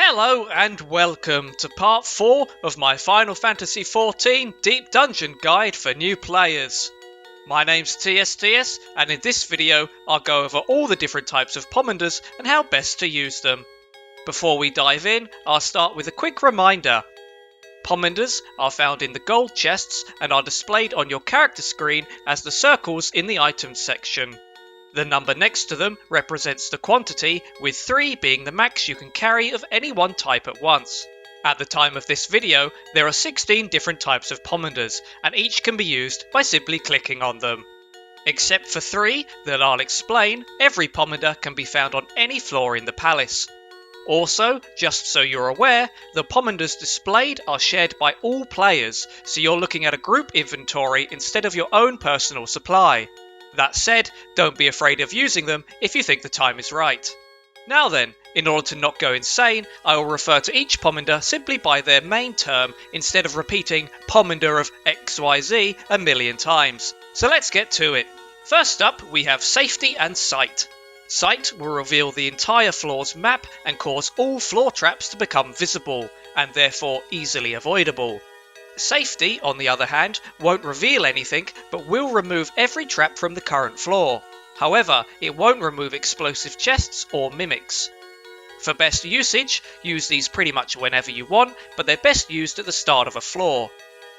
Hello and welcome to part 4 of my Final Fantasy XIV Deep Dungeon Guide for new players. My name's TSTS, and in this video I'll go over all the different types of Pomanders and how best to use them. Before we dive in, I'll start with a quick reminder. Pomanders are found in the gold chests and are displayed on your character screen as the circles in the items section. The number next to them represents the quantity, with 3 being the max you can carry of any one type at once. At the time of this video, there are 16 different types of Pomanders, and each can be used by simply clicking on them. Except for 3 that I'll explain, every Pomander can be found on any floor in the palace. Also, just so you're aware, the Pomanders displayed are shared by all players, so you're looking at a group inventory instead of your own personal supply. That said, don't be afraid of using them if you think the time is right. Now then, in order to not go insane, I will refer to each Pomander simply by their main term instead of repeating Pomander of XYZ a million times. So let's get to it. First up, we have Safety and SICHT. SICHT will reveal the entire floor's map and cause all floor traps to become visible, and therefore easily avoidable. Safety, on the other hand, won't reveal anything, but will remove every trap from the current floor. However, it won't remove explosive chests or mimics. For best usage, use these pretty much whenever you want, but they're best used at the start of a floor.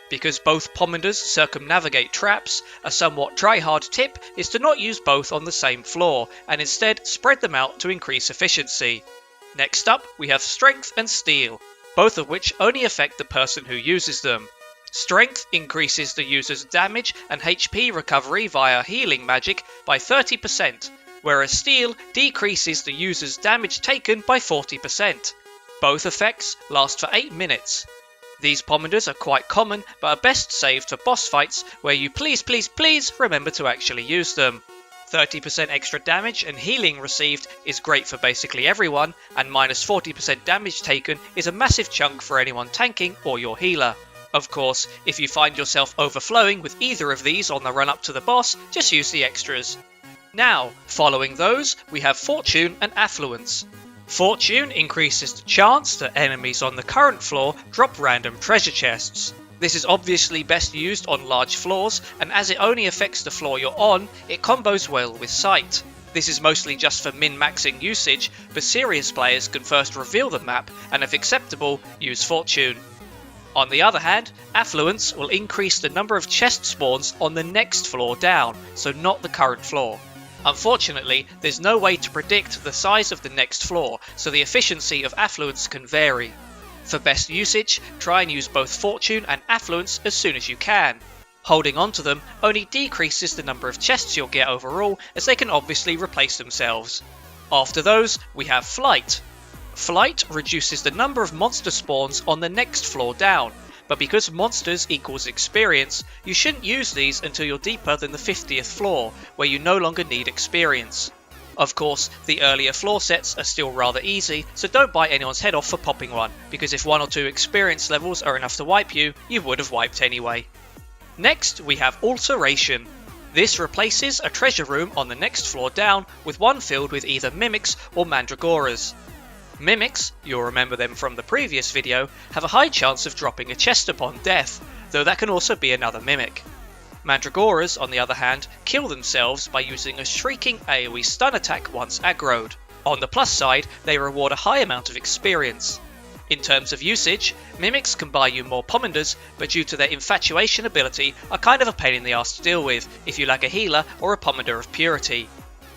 Because both Pomanders circumnavigate traps, a somewhat try-hard tip is to not use both on the same floor, and instead spread them out to increase efficiency. Next up, we have Strength and Steel, both of which only affect the person who uses them. Strength increases the user's damage and HP recovery via healing magic by 30%, whereas Steel decreases the user's damage taken by 40%. Both effects last for 8 minutes. These Pomanders are quite common, but are best saved for boss fights where you please remember to actually use them. 30% extra damage and healing received is great for basically everyone, and minus 40% damage taken is a massive chunk for anyone tanking or your healer. Of course, if you find yourself overflowing with either of these on the run up to the boss, just use the extras. Now, following those, we have Fortune and Affluence. Fortune increases the chance that enemies on the current floor drop random treasure chests. This is obviously best used on large floors, and as it only affects the floor you're on, it combos well with SICHT. This is mostly just for min-maxing usage, but serious players can first reveal the map, and if acceptable, use Fortune. On the other hand, Affluence will increase the number of chest spawns on the next floor down, so not the current floor. Unfortunately, there's no way to predict the size of the next floor, so the efficiency of Affluence can vary. For best usage, try and use both Fortune and Affluence as soon as you can. Holding onto them only decreases the number of chests you'll get overall, as they can obviously replace themselves. After those, we have Flight. Flight reduces the number of monster spawns on the next floor down, but because monsters equals experience, you shouldn't use these until you're deeper than the 50th floor, where you no longer need experience. Of course, the earlier floor sets are still rather easy, so don't bite anyone's head off for popping one, because if 1 or 2 experience levels are enough to wipe you, you would have wiped anyway. Next, we have Alteration. This replaces a treasure room on the next floor down with one filled with either mimics or mandragoras. Mimics, you'll remember them from the previous video, have a high chance of dropping a chest upon death, though that can also be another mimic. Mandragoras, on the other hand, kill themselves by using a shrieking AoE stun attack once aggroed. On the plus side, they reward a high amount of experience. In terms of usage, mimics can buy you more Pomanders, but due to their infatuation ability are kind of a pain in the ass to deal with if you lack a healer or a Pomander of purity.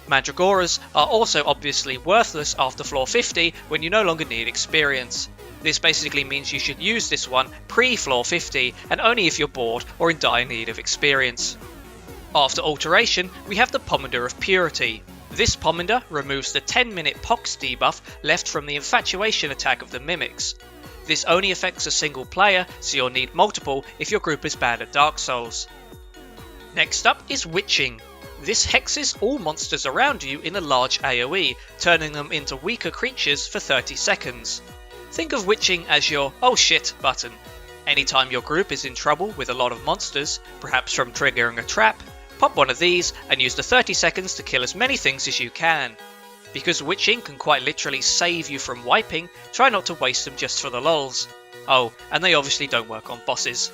Mandragoras are also obviously worthless after floor 50 when you no longer need experience. This basically means you should use this one pre-floor 50 and only if you're bored or in dire need of experience. After Alteration, we have the Pomander of Purity. This Pomander removes the 10-minute Pox debuff left from the infatuation attack of the mimics. This only affects a single player, so you'll need multiple if your group is bad at Dark Souls. Next up is Witching. This hexes all monsters around you in a large AoE, turning them into weaker creatures for 30 seconds. Think of Witching as your "oh shit" button. Anytime your group is in trouble with a lot of monsters, perhaps from triggering a trap, pop one of these and use the 30 seconds to kill as many things as you can. Because witching can quite literally save you from wiping, try not to waste them just for the lols. Oh, and they obviously don't work on bosses.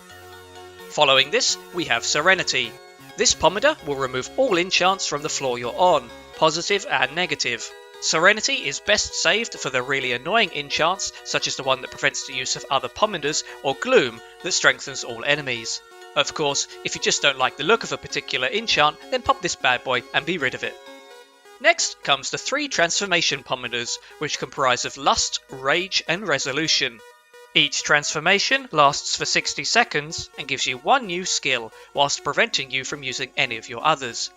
Following this, we have Serenity. This Pomander will remove all enchants from the floor you're on, positive and negative. Serenity is best saved for the really annoying enchants, such as the one that prevents the use of other Pomanders, or Gloom that strengthens all enemies. Of course, if you just don't like the look of a particular enchant, then pop this bad boy and be rid of it. Next comes the 3 transformation Pomanders, which comprise of Lust, Rage and Resolution. Each transformation lasts for 60 seconds and gives you 1 new skill, whilst preventing you from using any of your others.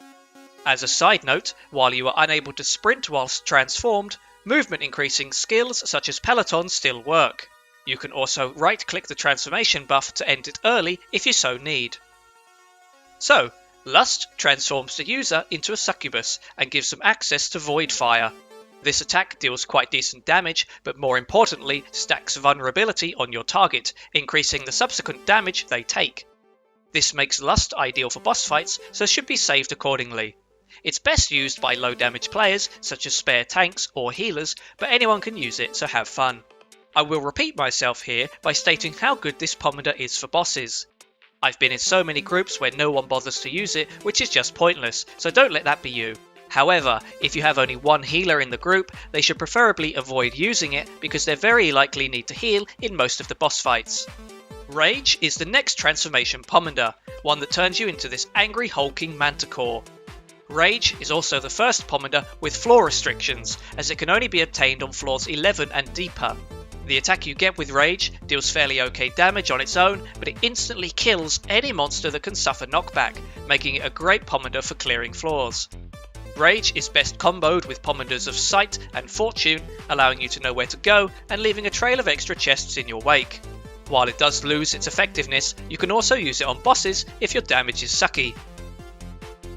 As a side note, while you are unable to sprint whilst transformed, movement increasing skills such as Peloton still work. You can also right-click the transformation buff to end it early if you so need. So, Lust transforms the user into a succubus and gives them access to Void Fire. This attack deals quite decent damage, but more importantly stacks vulnerability on your target, increasing the subsequent damage they take. This makes Lust ideal for boss fights, so should be saved accordingly. It's best used by low damage players such as spare tanks or healers, but anyone can use it, so have fun. I will repeat myself here by stating how good this Pomander is for bosses. I've been in so many groups where no one bothers to use it, which is just pointless, so don't let that be you. However, if you have only one healer in the group, they should preferably avoid using it because they very likely need to heal in most of the boss fights. Rage is the next transformation Pomander, one that turns you into this angry hulking manticore. Rage is also the first Pomander with floor restrictions, as it can only be obtained on floors 11 and deeper. The attack you get with Rage deals fairly okay damage on its own, but it instantly kills any monster that can suffer knockback, making it a great Pomander for clearing floors. Rage is best comboed with Pomanders of SICHT and Fortune, allowing you to know where to go and leaving a trail of extra chests in your wake. While it does lose its effectiveness, you can also use it on bosses if your damage is sucky.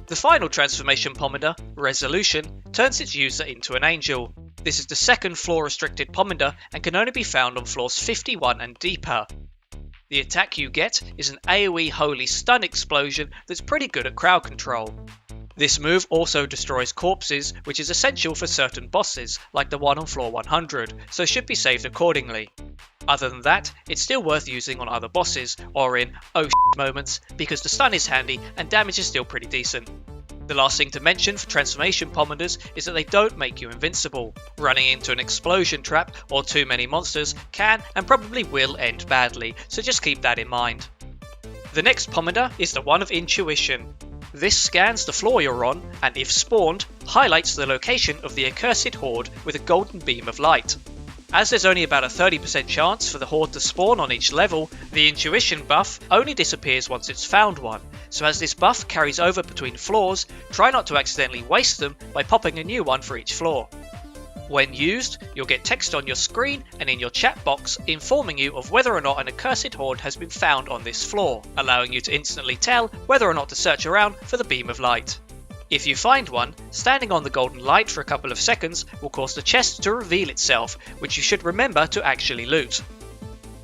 The final transformation Pomander, Resolution, turns its user into an angel. This is the second floor restricted Pomander and can only be found on floors 51 and deeper. The attack you get is an AoE Holy Stun explosion that's pretty good at crowd control. This move also destroys corpses, which is essential for certain bosses, like the one on floor 100, so should be saved accordingly. Other than that, it's still worth using on other bosses, or in oh shit moments, because the stun is handy and damage is still pretty decent. The last thing to mention for transformation Pomanders is that they don't make you invincible. Running into an explosion trap or too many monsters can and probably will end badly, so just keep that in mind. The next Pomander is the one of Intuition. This scans the floor you're on, and if spawned, highlights the location of the accursed horde with a golden beam of light. As there's only about a 30% chance for the horde to spawn on each level, the Intuition buff only disappears once it's found one, so as this buff carries over between floors, try not to accidentally waste them by popping a new one for each floor. When used, you'll get text on your screen and in your chat box informing you of whether or not an accursed horde has been found on this floor, allowing you to instantly tell whether or not to search around for the beam of light. If you find one, standing on the golden light for a couple of seconds will cause the chest to reveal itself, which you should remember to actually loot.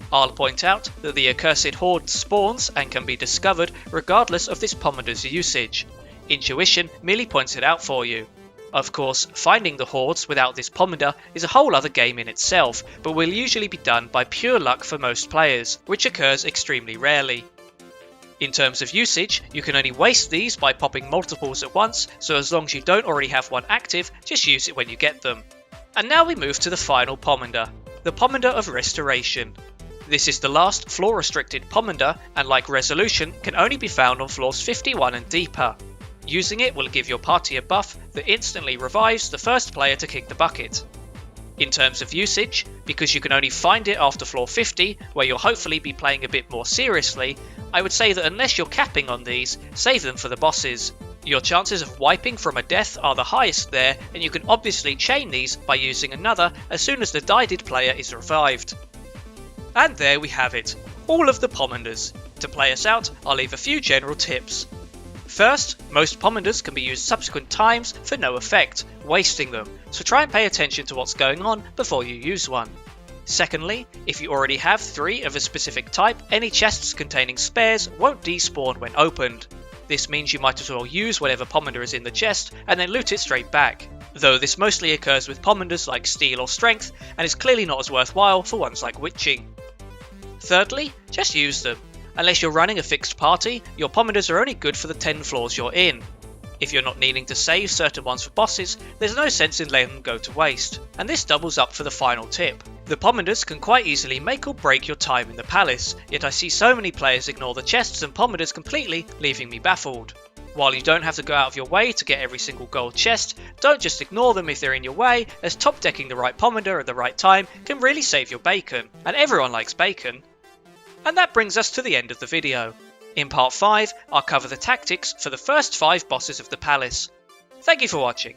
I'll point out that the accursed horde spawns and can be discovered regardless of this Pomander's usage. Intuition merely points it out for you. Of course, finding the hordes without this Pomander is a whole other game in itself, but will usually be done by pure luck for most players, which occurs extremely rarely. In terms of usage, you can only waste these by popping multiples at once, so as long as you don't already have one active, just use it when you get them. And now we move to the final Pomander, the Pomander of Restoration. This is the last floor restricted Pomander, and like Resolution, can only be found on floors 51 and deeper. Using it will give your party a buff that instantly revives the first player to kick the bucket. In terms of usage, because you can only find it after floor 50, where you'll hopefully be playing a bit more seriously, I would say that unless you're capping on these, save them for the bosses. Your chances of wiping from a death are the highest there, and you can obviously chain these by using another as soon as the dieded player is revived. And there we have it, all of the Pomanders. To play us out, I'll leave a few general tips. First, most Pomanders can be used subsequent times for no effect, wasting them, so try and pay attention to what's going on before you use one. Secondly, if you already have 3 of a specific type, any chests containing spares won't despawn when opened. This means you might as well use whatever Pomander is in the chest and then loot it straight back. though this mostly occurs with Pomanders like Steel or Strength, and is clearly not as worthwhile for ones like Witching. Thirdly, just use them. Unless you're running a fixed party, your Pomanders are only good for the 10 floors you're in. If you're not needing to save certain ones for bosses, there's no sense in letting them go to waste, and this doubles up for the final tip. The Pomanders can quite easily make or break your time in the palace, yet I see so many players ignore the chests and Pomanders completely, leaving me baffled. While you don't have to go out of your way to get every single gold chest, don't just ignore them if they're in your way, as top decking the right Pomander at the right time can really save your bacon, and everyone likes bacon. And that brings us to the end of the video. In part 5, I'll cover the tactics for the first 5 bosses of the palace. Thank you for watching.